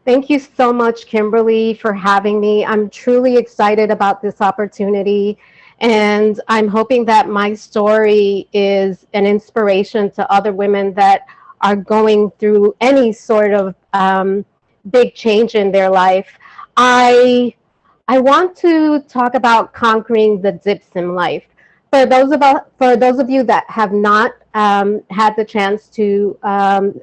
Thank you so much, Kimberly, for having me. I'm truly excited about this opportunity, and I'm hoping that my story is an inspiration to other women that are going through any sort of big change in their life. I I want to talk about conquering the dips in life. For those of you that have not had the chance to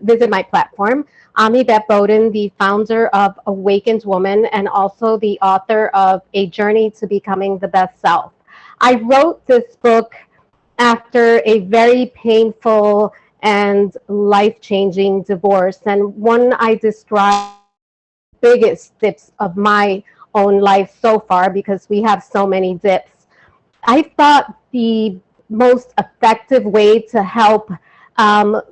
visit my platform, I'm Yvette Bodden, the founder of Awakened Woman and also the author of A Journey to Becoming the Best Self. I wrote this book after a very painful and life-changing divorce, and one I describe biggest dips of my own life so far because we have so many dips. I thought the most effective way to help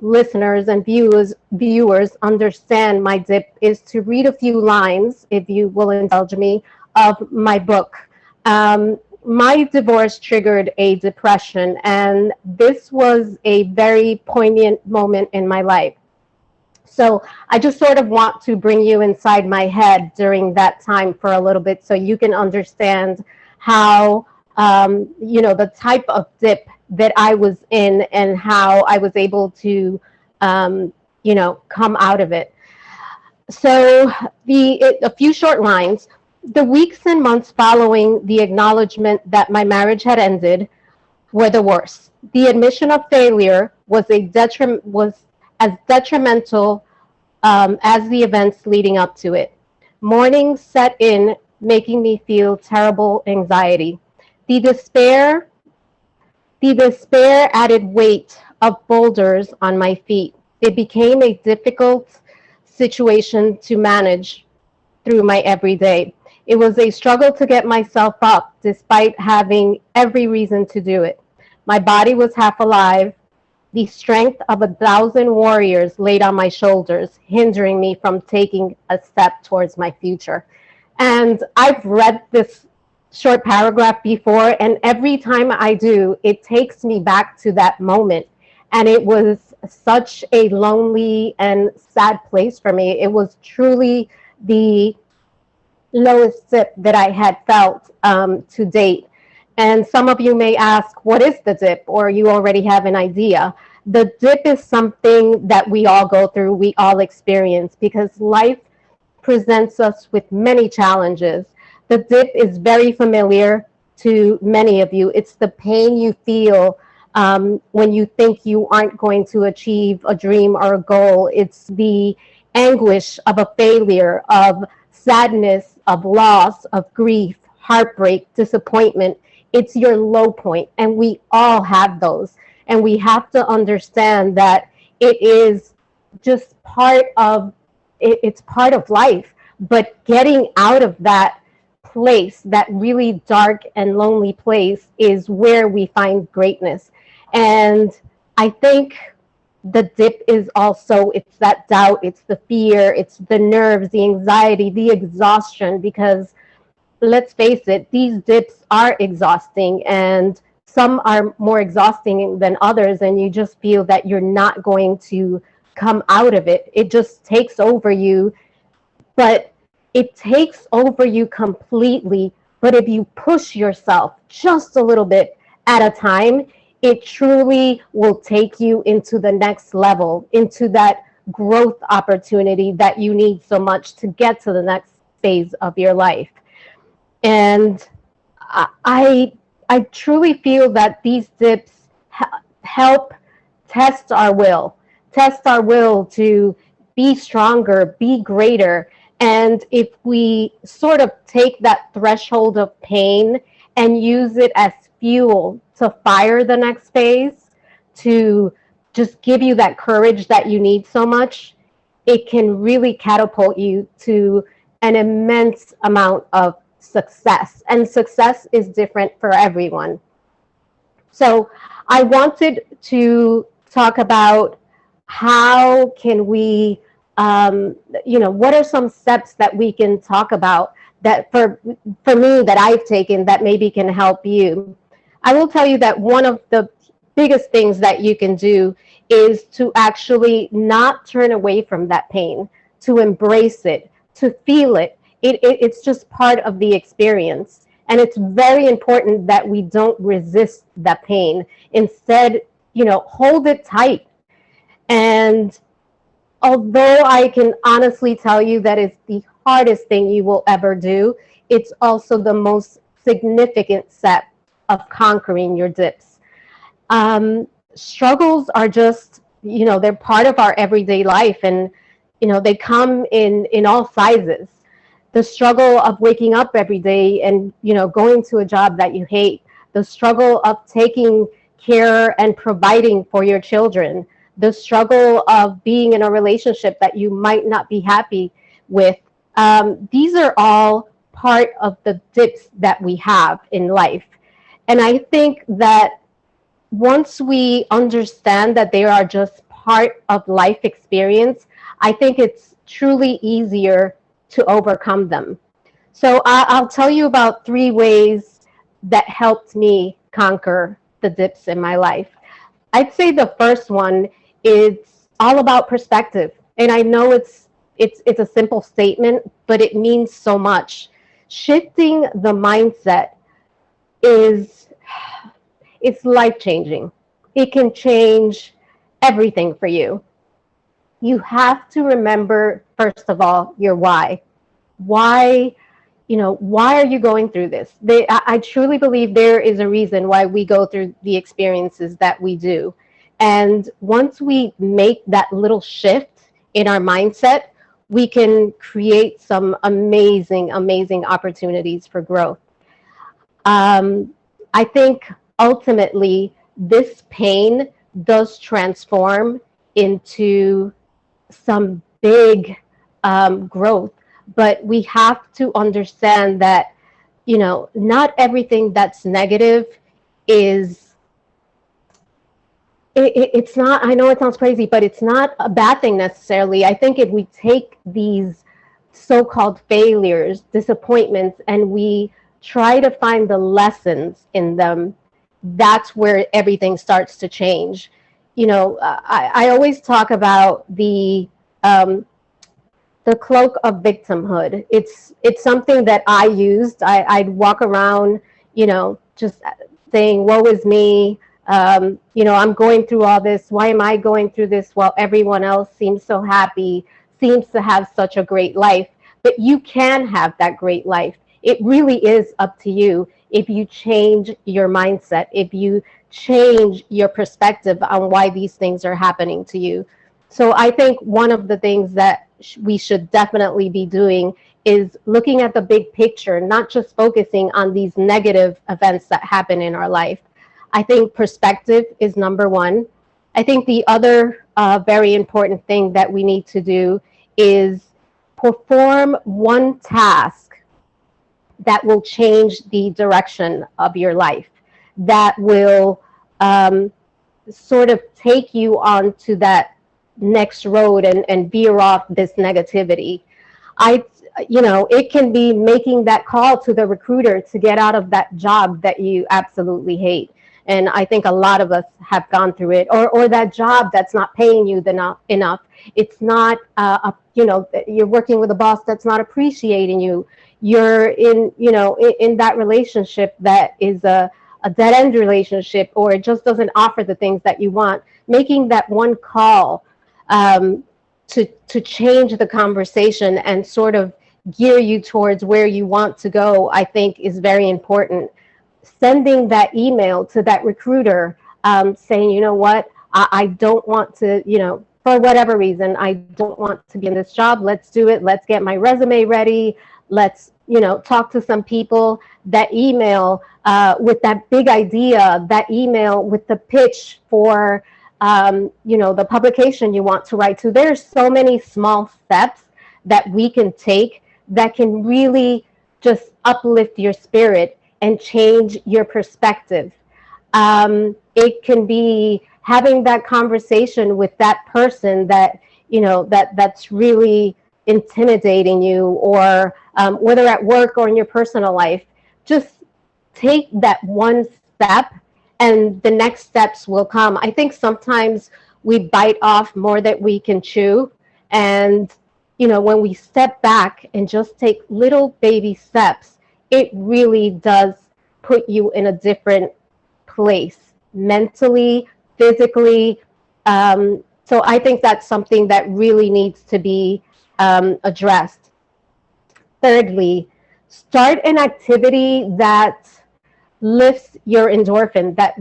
listeners and viewers understand my dip is to read a few lines, if you will indulge me, of my book. My divorce triggered a depression, and this was a very poignant moment in my life. So I just sort of want to bring you inside my head during that time for a little bit so you can understand how, the type of dip that I was in and how I was able to, come out of it. So a few short lines. The weeks and months following the acknowledgement that my marriage had ended were the worst. The admission of failure was as detrimental as the events leading up to it. Mornings set in, making me feel terrible anxiety. The despair, the despair added weight of boulders on my feet. It became a difficult situation to manage through my everyday. It was a struggle to get myself up despite having every reason to do it. My body was half alive, the strength of 1,000 warriors laid on my shoulders, hindering me from taking a step towards my future. And I've read this short paragraph before, and every time I do, it takes me back to that moment. And it was such a lonely and sad place for me. It was truly the lowest dip that I had felt to date. And some of you may ask, what is the dip? Or you already have an idea. The dip is something that we all go through, we all experience, because life presents us with many challenges. The dip is very familiar to many of you. It's the pain you feel when you think you aren't going to achieve a dream or a goal. It's the anguish of a failure, of sadness, of loss, of grief, heartbreak, disappointment. It's your low point, and we all have those. And we have to understand that it is just it's part of life. But getting out of that place, that really dark and lonely place, is where we find greatness. And I think the dip is also, it's that doubt, it's the fear, it's the nerves, the anxiety, the exhaustion, because let's face it, these dips are exhausting, and some are more exhausting than others, and you just feel that you're not going to come out of it. It just takes over you, but it takes over you completely. But if you push yourself just a little bit at a time, it truly will take you into the next level, into that growth opportunity that you need so much to get to the next phase of your life. And I I truly feel that these dips help test our will, test our will to be stronger, be greater. And if we sort of take that threshold of pain and use it as fuel to fire the next phase, to just give you that courage that you need so much, it can really catapult you to an immense amount of success. And success is different for everyone. So I wanted to talk about how can we, what are some steps that we can talk about that for me that I've taken that maybe can help you. I will tell you that one of the biggest things that you can do is to actually not turn away from that pain, to embrace it, to feel it. It's just part of the experience. And it's very important that we don't resist that pain. Instead, hold it tight. And although I can honestly tell you that it's the hardest thing you will ever do, it's also the most significant step of conquering your dips. Struggles are just, they're part of our everyday life, and, they come in all sizes. The struggle of waking up every day and, going to a job that you hate, the struggle of taking care and providing for your children, the struggle of being in a relationship that you might not be happy with. These are all part of the dips that we have in life. And I think that once we understand that they are just part of life experience, I think it's truly easier to overcome them. So I'll tell you about 3 ways that helped me conquer the dips in my life. I'd say the first one is all about perspective. And I know it's a simple statement, but it means so much. Shifting the mindset it's life-changing. It can change everything for you. You have to remember, first of all, your why. Why are you going through this? I truly believe there is a reason why we go through the experiences that we do. And once we make that little shift in our mindset, we can create some amazing, amazing opportunities for growth. I think ultimately this pain does transform into some big growth, but we have to understand that, not everything that's negative is, it's not, I know it sounds crazy, but it's not a bad thing necessarily. I think if we take these so-called failures, disappointments, and we try to find the lessons in them, that's where everything starts to change. I always talk about the cloak of victimhood. It's something that I used. I'd walk around, just saying, woe is me. I'm going through all this. Why am I going through this while everyone else seems so happy, seems to have such a great life? But you can have that great life. It really is up to you if you change your mindset, if you change your perspective on why these things are happening to you. So I think one of the things that we should definitely be doing is looking at the big picture, not just focusing on these negative events that happen in our life. I think perspective is number one. I think the other very important thing that we need to do is perform one task that will change the direction of your life, that will sort of take you onto that next road and veer off this negativity. It can be making that call to the recruiter to get out of that job that you absolutely hate. And I think a lot of us have gone through it, or that job that's not paying you enough. It's not, you're working with a boss that's not appreciating you. You're in that relationship that is a dead end relationship, or it just doesn't offer the things that you want. Making that one call to change the conversation and sort of gear you towards where you want to go, I think is very important. Sending that email to that recruiter saying, you know what, I don't want to, for whatever reason, I don't want to be in this job. Let's do it. Let's get my resume ready. Let's, talk to some people. That email with that big idea, that email with the pitch for, the publication you want to write to. There's so many small steps that we can take that can really just uplift your spirit and change your perspective. It can be having that conversation with that person that, that's really intimidating you, or whether at work or in your personal life. Just take that one step and the next steps will come. I think sometimes we bite off more than we can chew. And when we step back and just take little baby steps, it really does put you in a different place mentally, physically. So I think that's something that really needs to be addressed. Thirdly, start an activity that lifts your endorphins that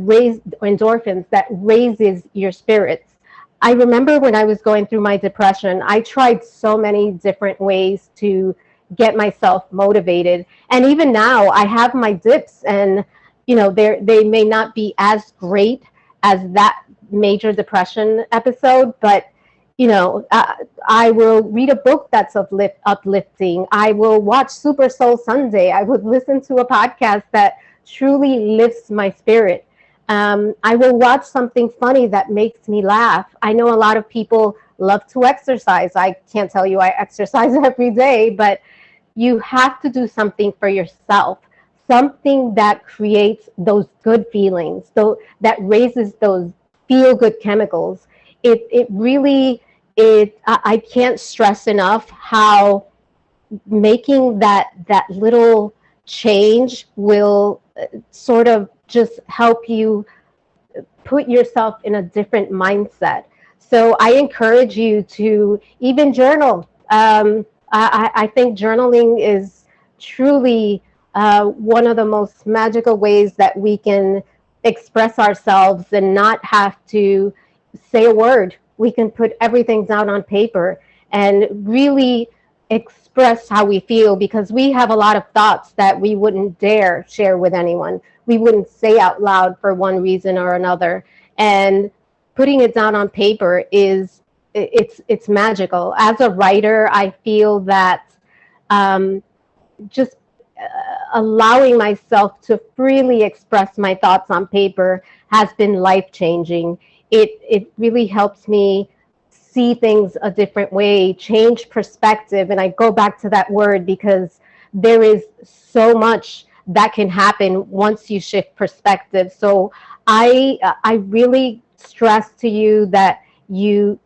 raises your spirits. I remember when I was going through my depression, I tried so many different ways to get myself motivated. And even now I have my dips, and they may not be as great as that major depression episode, but I will read a book that's uplifting. I will watch Super Soul Sunday. I would listen to a podcast that truly lifts my spirit. I will watch something funny that makes me laugh. I know a lot of people love to exercise. I can't tell you I exercise every day, but you have to do something for yourself, something that creates those good feelings, that raises those feel good chemicals. It really, I can't stress enough how making that little change will sort of just help you put yourself in a different mindset. So I encourage you to even journal. I think journaling is truly one of the most magical ways that we can express ourselves and not have to say a word. We can put everything down on paper and really express how we feel, because we have a lot of thoughts that we wouldn't dare share with anyone. We wouldn't say out loud for one reason or another. And putting it down on paper it's magical. As a writer, I feel that just allowing myself to freely express my thoughts on paper has been life-changing. It really helps me see things a different way, change perspective. And I go back to that word because there is so much that can happen once you shift perspective. So I really stress to you that you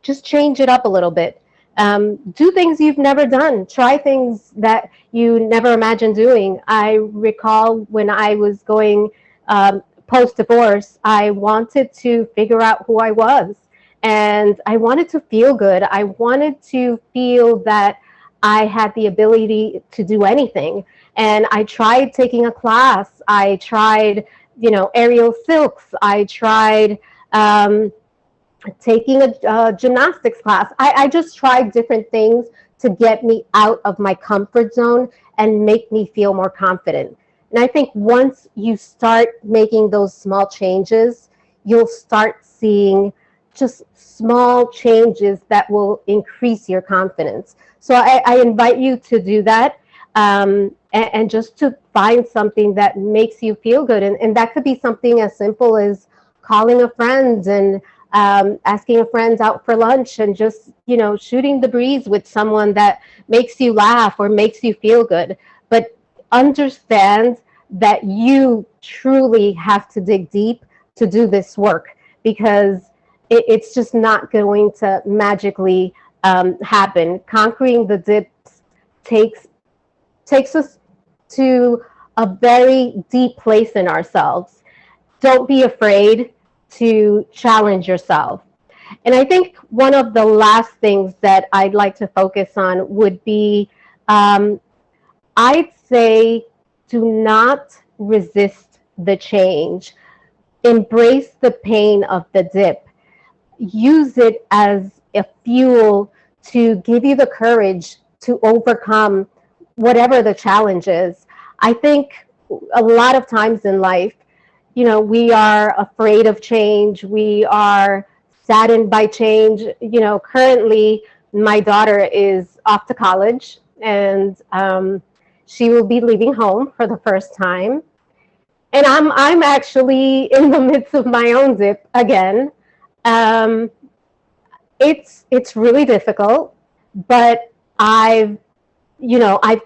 just change it up a little bit. Do things you've never done. Try things that you never imagined doing. I recall when I was going post-divorce, I wanted to figure out who I was. And I wanted to feel good. I wanted to feel that I had the ability to do anything. And I tried taking a class. I tried, aerial silks. I tried taking a gymnastics class. I just tried different things to get me out of my comfort zone and make me feel more confident. And I think once you start making those small changes, you'll start seeing just small changes that will increase your confidence. So I invite you to do that, and just to find something that makes you feel good. And that could be something as simple as calling a friend and asking a friend out for lunch and just, shooting the breeze with someone that makes you laugh or makes you feel good. But understand that you truly have to dig deep to do this work, because it's just not going to magically happen. Conquering the dips takes us to a very deep place in ourselves. Don't be afraid to challenge yourself. And I think one of the last things that I'd like to focus on would be, I'd say, do not resist the change. Embrace the pain of the dip. Use it as a fuel to give you the courage to overcome whatever the challenge is. I think a lot of times in life, we are afraid of change. We are saddened by change. Currently, my daughter is off to college, and she will be leaving home for the first time. And I'm actually in the midst of my own dip again. It's really difficult, but I've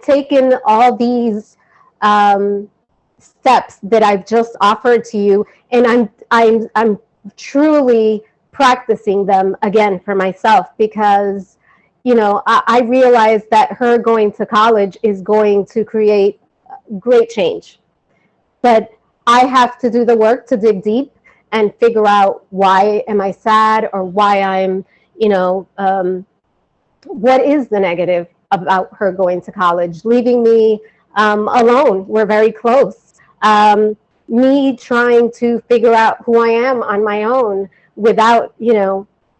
taken all these steps that I've just offered to you, and I'm truly practicing them again for myself, because I realized that her going to college is going to create great change. But I have to do the work to dig deep and figure out why am I sad, or why I'm, what is the negative about her going to college, leaving me alone. We're very close. Me trying to figure out who I am on my own without,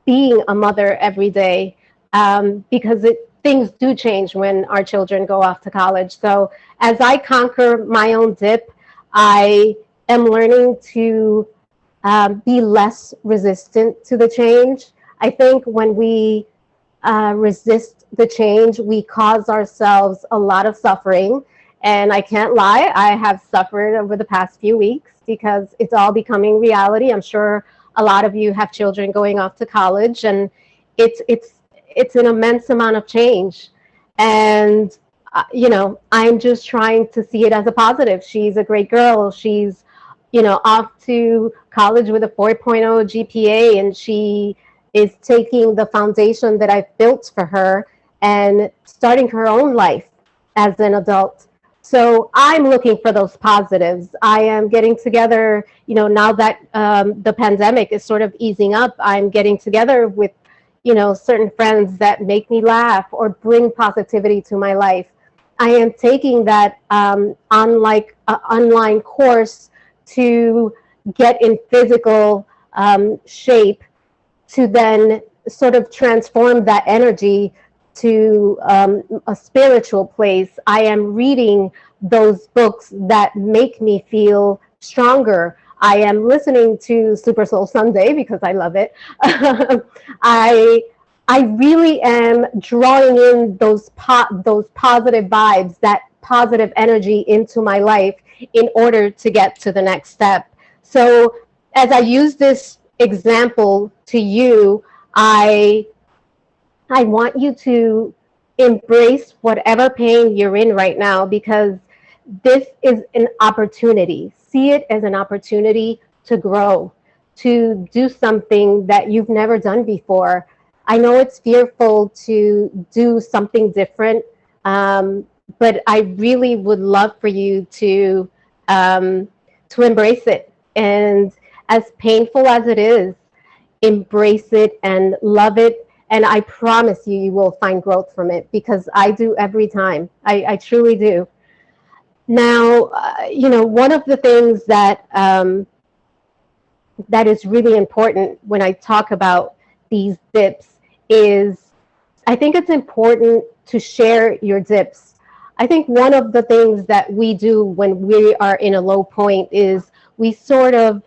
being a mother every day, because things do change when our children go off to college. So as I conquer my own dip, I am learning to be less resistant to the change. I think when we resist the change, we cause ourselves a lot of suffering. And I can't lie, I have suffered over the past few weeks because it's all becoming reality. I'm sure a lot of you have children going off to college, and it's an immense amount of change. And I'm just trying to see it as a positive. She's a great girl. She's off to college with a 4.0 GPA, and she is taking the foundation that I've built for her and starting her own life as an adult. So I'm looking for those positives. I am getting together, now that the pandemic is sort of easing up, I'm getting together with, certain friends that make me laugh or bring positivity to my life. I am taking that online course to get in physical shape, to then sort of transform that energy to a spiritual place. I am reading those books that make me feel stronger. I am listening to Super Soul Sunday because I love it. I really am drawing in those positive vibes, that positive energy into my life in order to get to the next step. So as I use this example to you, I want you to embrace whatever pain you're in right now, because this is an opportunity. See it as an opportunity to grow, to do something that you've never done before. I know it's fearful to do something different, but I really would love for you to embrace it. And as painful as it is, embrace it and love it. And I promise you, you will find growth from it, because I do every time. I truly do. Now, one of the things that that is really important when I talk about these dips is, I think it's important to share your dips. I think one of the things that we do when we are in a low point is we sort of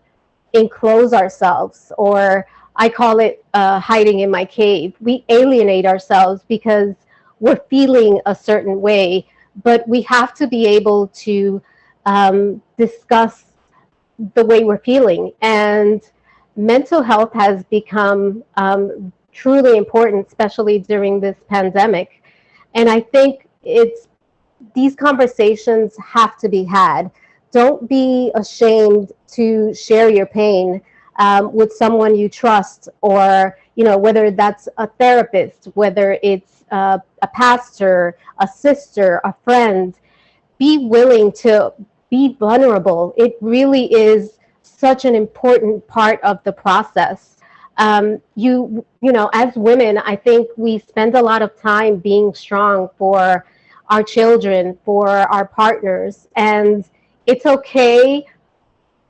enclose ourselves, or I call it hiding in my cave. We alienate ourselves because we're feeling a certain way, but we have to be able to discuss the way we're feeling. And mental health has become truly important, especially during this pandemic. And I think these conversations have to be had. Don't be ashamed to share your pain with someone you trust, or whether that's a therapist, whether it's a pastor, a sister, a friend. Be willing to be vulnerable. It really is such an important part of the process. As women, I think we spend a lot of time being strong for our children, for our partners, and it's okay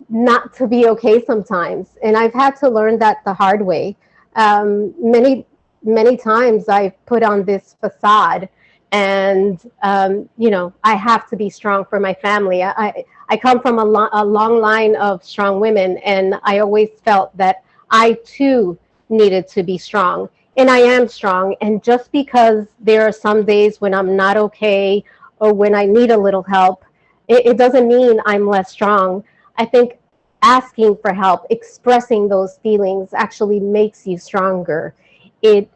not to be okay sometimes. And I've had to learn that the hard way. Many times I've put on this facade, and I have to be strong for my family. I come from a long line of strong women, and I always felt that I too needed to be strong. And I am strong. And just because there are some days when I'm not okay, or when I need a little help, it doesn't mean I'm less strong. I think asking for help, expressing those feelings, actually makes you stronger. It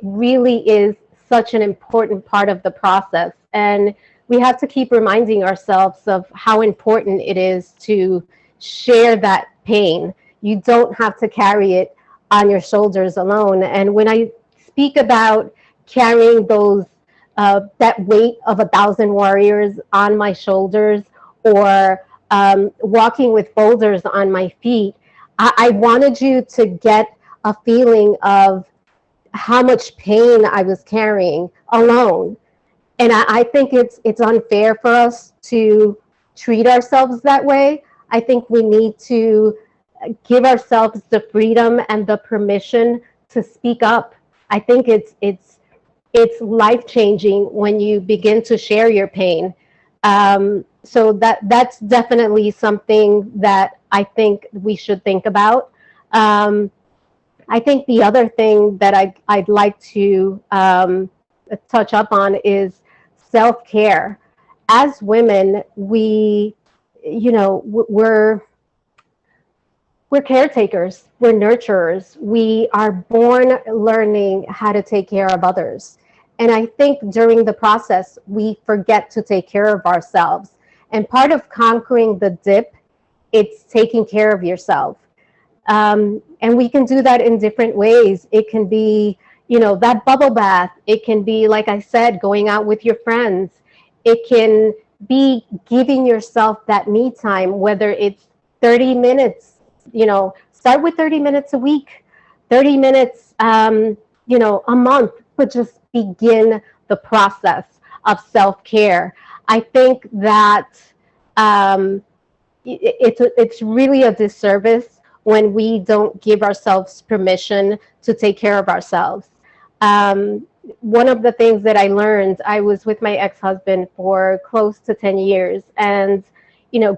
really is such an important part of the process. And we have to keep reminding ourselves of how important it is to share that pain. You don't have to carry it on your shoulders alone. And when I speak about carrying those that weight of 1,000 warriors on my shoulders, or walking with boulders on my feet. I wanted you to get a feeling of how much pain I was carrying alone. And I think it's unfair for us to treat ourselves that way. I think we need to give ourselves the freedom and the permission to speak up. I think it's life changing when you begin to share your pain. So that's definitely something that I think we should think about. I think the other thing that I'd like to touch up on is self-care. As women, we're caretakers, we're nurturers. We are born learning how to take care of others. And I think during the process, we forget to take care of ourselves. And part of conquering the dip, it's taking care of yourself. And we can do that in different ways. It can be, that bubble bath. It can be, like I said, going out with your friends. It can be giving yourself that me time, whether it's 30 minutes, start with 30 minutes a week, 30 minutes, a month, but just begin the process of self-care. I think that it's really a disservice when we don't give ourselves permission to take care of ourselves. One of the things that I learned, I was with my ex-husband for close to 10 years. And,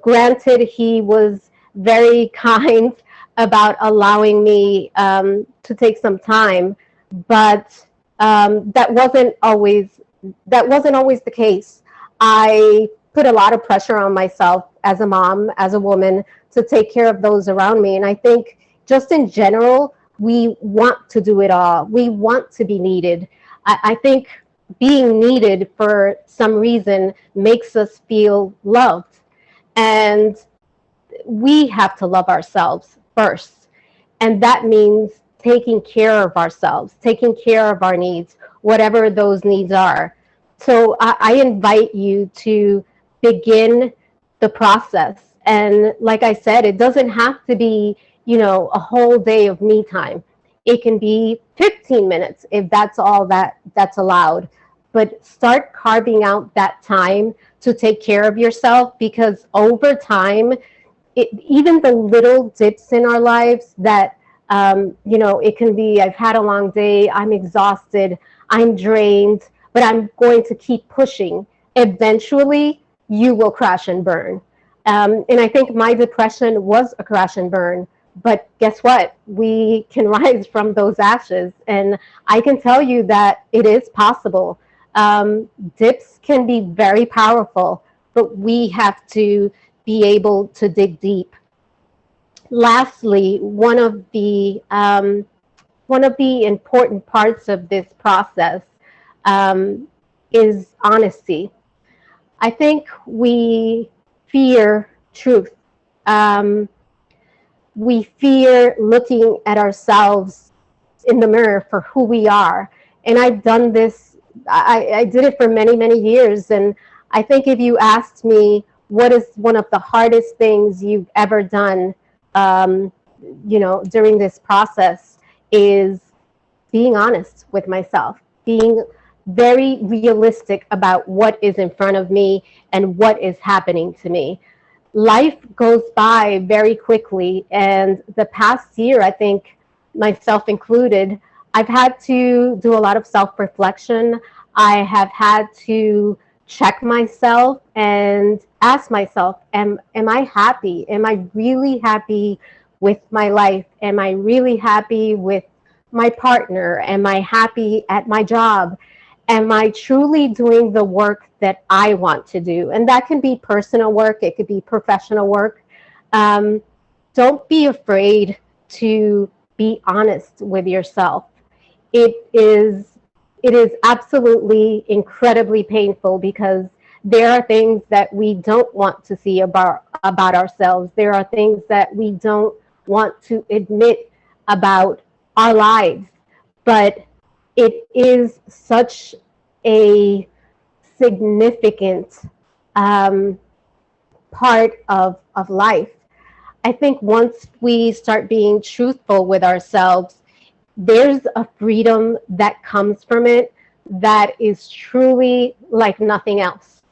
granted, he was very kind about allowing me to take some time, but that wasn't always the case. I put a lot of pressure on myself as a mom, as a woman, to take care of those around me. And I think just in general, we want to do it all. We want to be needed. I think being needed for some reason makes us feel loved. And we have to love ourselves first. And that means taking care of ourselves, taking care of our needs, whatever those needs are. So I invite you to begin the process. And like I said, it doesn't have to be, a whole day of me time. It can be 15 minutes if that's all that's allowed. But start carving out that time to take care of yourself, because over time, even the little dips in our lives that, it can be, I've had a long day, I'm exhausted, I'm drained, but I'm going to keep pushing. Eventually, you will crash and burn. And I think my depression was a crash and burn. But guess what? We can rise from those ashes. And I can tell you that it is possible. Dips can be very powerful, but we have to be able to dig deep. Lastly, one of the important parts of this process is honesty. I think we fear truth. We fear looking at ourselves in the mirror for who we are. And I've done this, I did it for many, many years. And I think if you asked me, what is one of the hardest things you've ever done, during this process, is being honest with myself, being very realistic about what is in front of me and what is happening to me. Life goes by very quickly, and the past year, I think, myself included, I've had to do a lot of self-reflection. I have had to check myself and ask myself, am I happy? Am I really happy with my life? Am I really happy with my partner? Am I happy at my job? Am I truly doing the work that I want to do? And that can be personal work. It could be professional work. Don't be afraid to be honest with yourself. It is absolutely incredibly painful, because there are things that we don't want to see about ourselves. There are things that we don't want to admit about our lives. But it is such a significant um, part of life. I think once we start being truthful with ourselves, there's a freedom that comes from it that is truly like nothing else.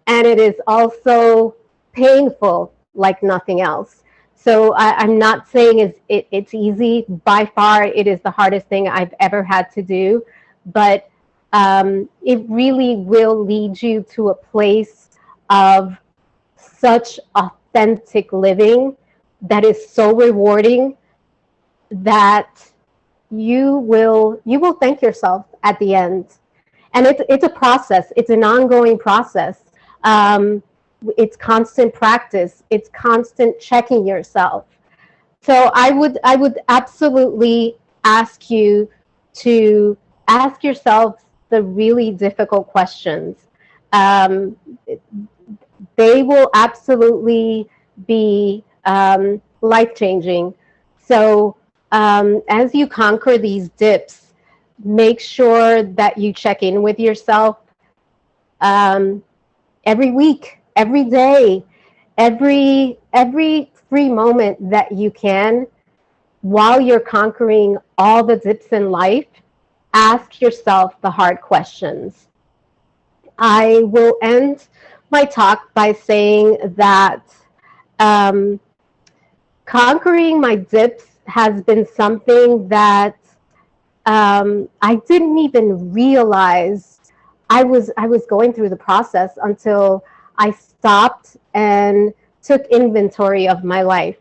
And it is also painful like nothing else. So I'm not saying it's easy. By far, it is the hardest thing I've ever had to do. But it really will lead you to a place of such authentic living that is so rewarding that you will thank yourself at the end. And it's a process. It's an ongoing process. Um, it's constant practice. It's constant checking yourself. So I would absolutely ask you to ask yourself the really difficult questions. Um, they will absolutely be life changing. So as you conquer these dips, make sure that you check in with yourself um, every week, every day, every free moment that you can while you're conquering all the dips in life. Ask yourself the hard questions. I will end my talk by saying that um, conquering my dips has been something that I didn't even realize I was going through the process until I stopped and took inventory of my life.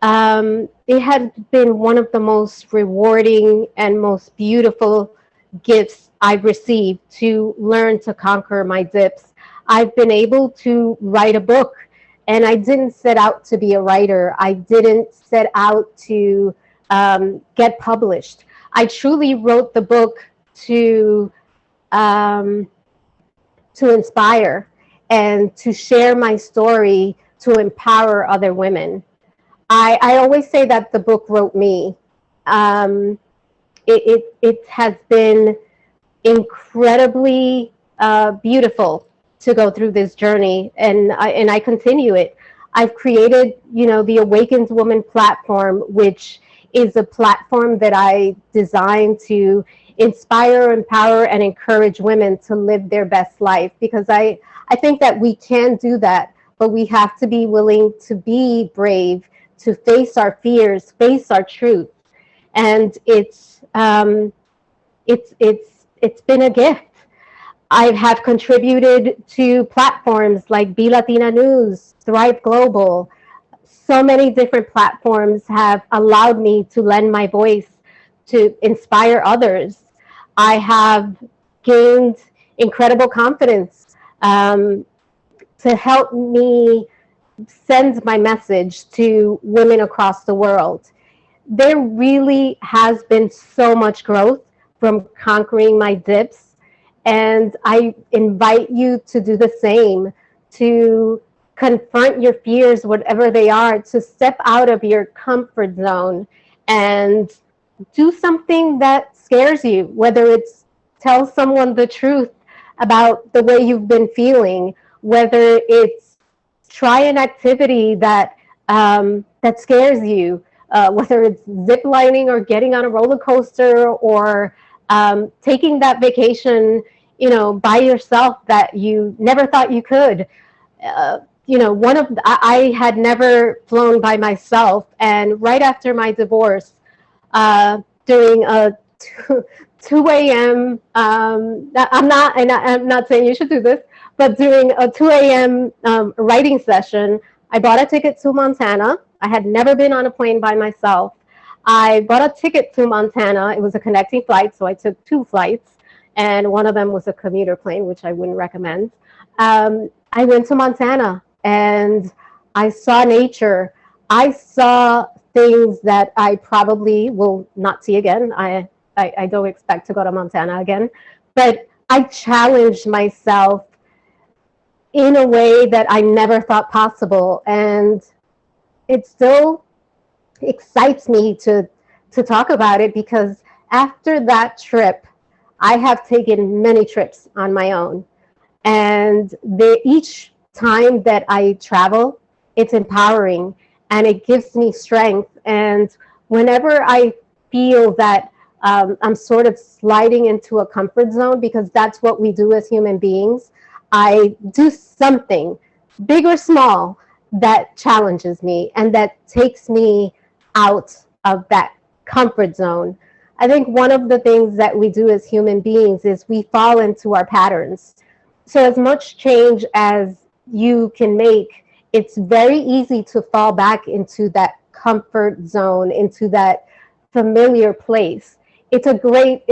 It had been one of the most rewarding and most beautiful gifts I've received to learn to conquer my dips. I've been able to write a book, and I didn't set out to be a writer. I didn't set out to get published. I truly wrote the book to um, to inspire and to share my story to empower other women. I always say that the book wrote me. Um, it has been incredibly beautiful to go through this journey, and I continue it. I've created, the Awakened Woman platform, which is a platform that I designed to inspire, empower, and encourage women to live their best life. Because I think that we can do that, but we have to be willing to be brave, to face our fears, face our truth, and it's been a gift. I have contributed to platforms like Be Latina News, Thrive Global. So many different platforms have allowed me to lend my voice to inspire others. I have gained incredible confidence to help me send my message to women across the world. There really has been so much growth from conquering my dips, and I invite you to do the same, to confront your fears, whatever they are, to step out of your comfort zone and do something that scares you, whether it's tell someone the truth about the way you've been feeling, whether it's try an activity that scares you, whether it's zip lining or getting on a roller coaster or taking that vacation, by yourself that you never thought you could. I had never flown by myself, and right after my divorce, during a 2 a.m. I'm not saying you should do this, but during a 2 a.m. Writing session, I bought a ticket to Montana. I had never been on a plane by myself. I bought a ticket to Montana. It was a connecting flight, so I took 2 flights, and one of them was a commuter plane, which I wouldn't recommend. I went to Montana, and I saw nature. I saw things that I probably will not see again. I don't expect to go to Montana again, but I challenged myself in a way that I never thought possible, and it still excites me to talk about it because After that trip, I have taken many trips on my own. And each time that I travel, it's empowering and it gives me strength. And whenever I feel that I'm sort of sliding into a comfort zone, because that's what we do as human beings, I do something, big or small, that challenges me and that takes me out of that comfort zone. I think one of the things that we do as human beings is we fall into our patterns. So as much change as you can make, it's very easy to fall back into that comfort zone, into that familiar place. It's a great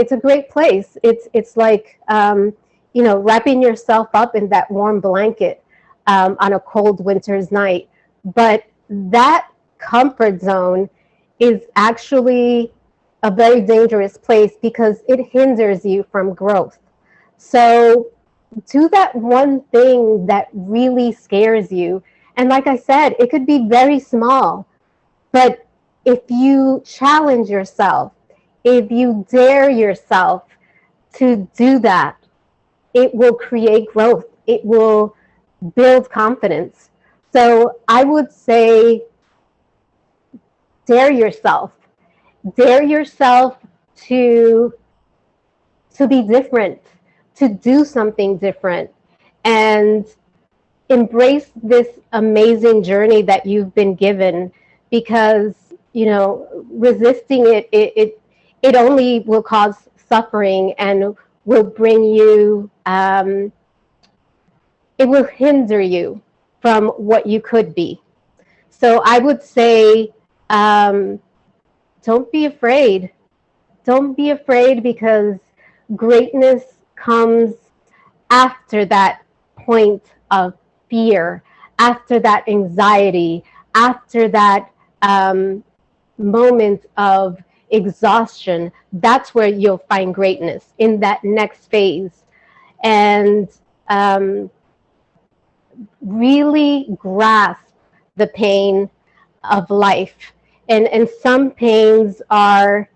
place. It's like wrapping yourself up in that warm blanket on a cold winter's night. But that comfort zone is actually a very dangerous place because it hinders you from growth. So do that one thing that really scares you. And like I said, it could be very small, but if you challenge yourself, if you dare yourself to do that, it will create growth. It will build confidence. So I would say dare yourself. Dare yourself to be different, to do something different, and embrace this amazing journey that you've been given, because resisting it only will cause suffering and will bring you it will hinder you from what you could be. So I would say don't be afraid. Don't be afraid, because greatness comes after that point of fear, after that anxiety, after that moment of exhaustion. That's where you'll find greatness, in that next phase. And really grasp the pain of life. And some pains are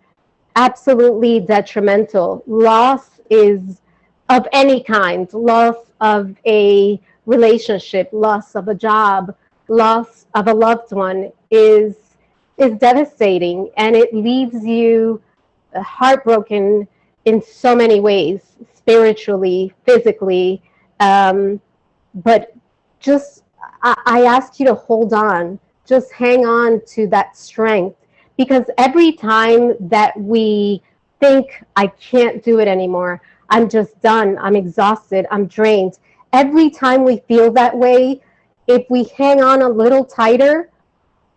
absolutely detrimental. Loss is of any kind, loss of a relationship, loss of a job, loss of a loved one is devastating, and it leaves you heartbroken in so many ways, spiritually, physically. But just, I ask you to hold on, just hang on to that strength, because every time that we think, I can't do it anymore, I'm just done, I'm exhausted, I'm drained, every time we feel that way, if we hang on a little tighter,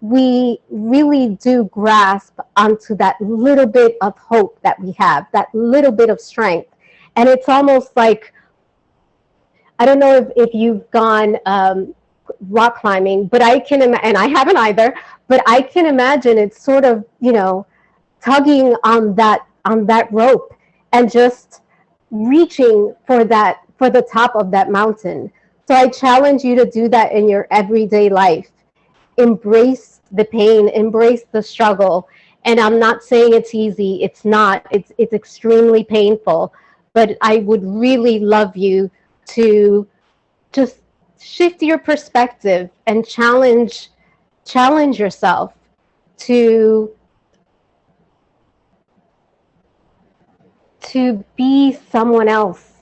we really do grasp onto that little bit of hope that we have, that little bit of strength. And it's almost like, I don't know if you've gone rock climbing, but and I haven't either, but I can imagine it's sort of, tugging on that rope and just reaching for the top of that mountain. So I challenge you to do that in your everyday life. Embrace the pain, embrace the struggle. And I'm not saying it's easy. It's not. It's extremely painful. But I would really love you to just shift your perspective and challenge yourself to be someone else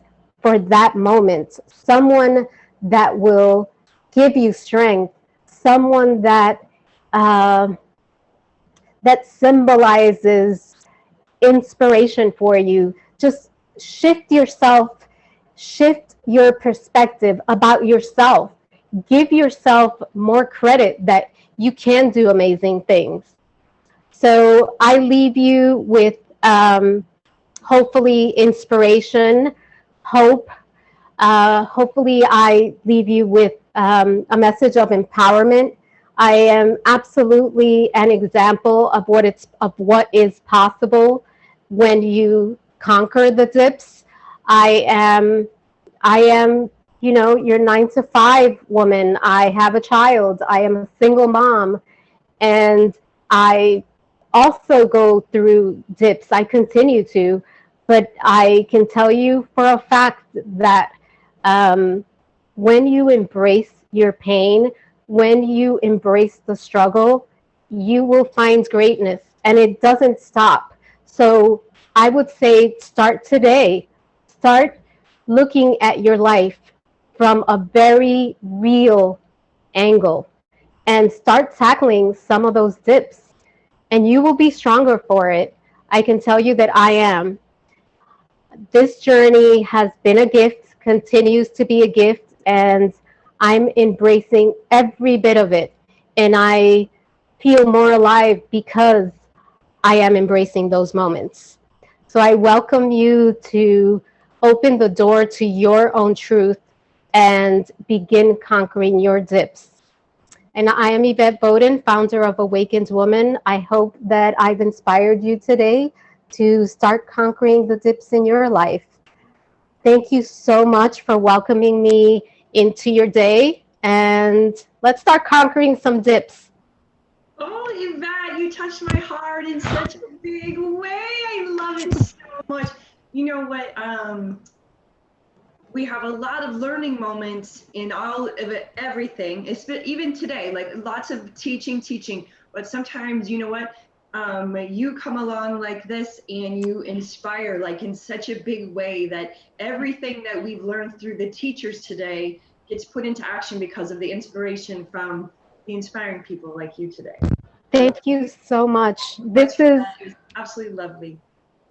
for that moment, someone that will give you strength, someone that that symbolizes inspiration for you. Just shift yourself, shift your perspective about yourself. Give yourself more credit that you can do amazing things. So I leave you with hopefully inspiration, hope. Hopefully I leave you with a message of empowerment. I am absolutely an example of what is possible when you conquer the dips. I am, your 9-to-5 woman. I have a child. I am a single mom, and I also go through dips. I continue to, but I can tell you for a fact that um, when you embrace your pain, when you embrace the struggle, you will find greatness, and it doesn't stop. So I would say start today. Start looking at your life from a very real angle and start tackling some of those dips, and you will be stronger for it. I can tell you that I am. This journey has been a gift, continues to be a gift, and I'm embracing every bit of it. And I feel more alive because I am embracing those moments. So I welcome you to open the door to your own truth and begin conquering your dips. And I am Yvette Bodden, founder of Awakened Woman. I hope that I've inspired you today to start conquering the dips in your life. Thank you so much for welcoming me into your day. And let's start conquering some dips. Oh, Yvette, you touched my heart in such a big way. I love it so much. You know what? We have a lot of learning moments in all of it, everything. It's been, even today, like lots of teaching. But sometimes, you know what? You come along like this and you inspire like in such a big way that everything that we've learned through the teachers today gets put into action because of the inspiration from the inspiring people like you today. Thank you so much. Much for that. It was absolutely lovely.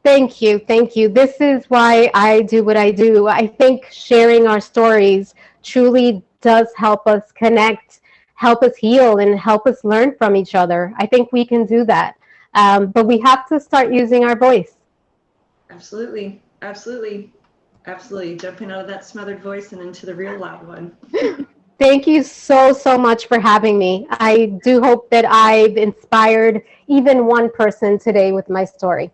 Thank you. Thank you. This is why I do what I do. I think sharing our stories truly does help us connect, help us heal, and help us learn from each other. I think we can do that. But we have to start using our voice. Absolutely. Jumping out of that smothered voice and into the real loud one. Thank you so, so much for having me. I do hope that I've inspired even one person today with my story.